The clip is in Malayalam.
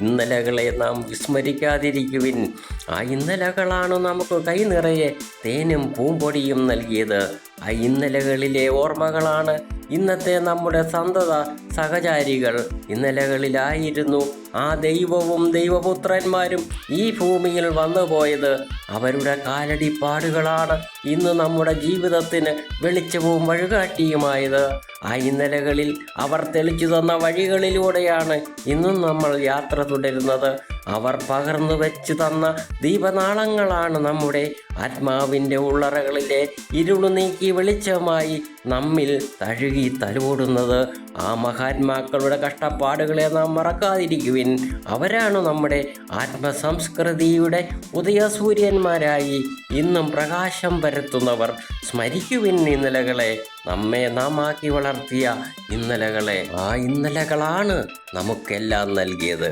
ഇന്നലകളെ നാം വിസ്മരിക്കാതിരിക്കുവിൻ. ആ ഇന്നലകളാണ് നമുക്ക് കൈ നിറയെ തേനും പൂമ്പൊടിയും നൽകിയത്. ആ ഇന്നലകളിലെ ഓർമ്മകളാണ് ഇന്നത്തെ നമ്മുടെ സന്തത സഹചാരികൾ. ഇന്നലകളിലായിരുന്നു ആ ദൈവവും ദൈവപുത്രന്മാരും ഈ ഭൂമിയിൽ വന്നുപോയത്. അവരുടെ കാലടിപ്പാടുകളാണ് ഇന്ന് നമ്മുടെ ജീവിതത്തിന് വെളിച്ചവും വഴികാട്ടിയുമായത്. ആ ഇന്നലകളിൽ അവർ തെളിച്ചു തന്ന വഴികളിലൂടെയാണ് ഇന്നും നമ്മൾ യാത്ര തുടരുന്നത്. അവർ പകർന്നു വെച്ച് തന്ന ദീപനാളങ്ങളാണ് നമ്മുടെ ആത്മാവിൻ്റെ ഉള്ളറകളിലെ ഇരുളു നീക്കി വെളിച്ചമായി നമ്മിൽ തഴുകി തലോടുന്നത്. ആ മഹാത്മാക്കളുടെ കഷ്ടപ്പാടുകളെ നാം മറക്കാതിരിക്കുവിൻ. അവരാണ് നമ്മുടെ ആത്മസംസ്കൃതിയുടെ ഉദയസൂര്യന്മാരായി ഇന്നും പ്രകാശം പരത്തുന്നവർ. സ്മരിക്കുവിൻ ഇന്നലകളെ, നമ്മെ നാം ആക്കി വളർത്തിയ ഇന്നലകളെ. ആ ഇന്നലകളാണ് നമുക്കെല്ലാം നൽകിയത്.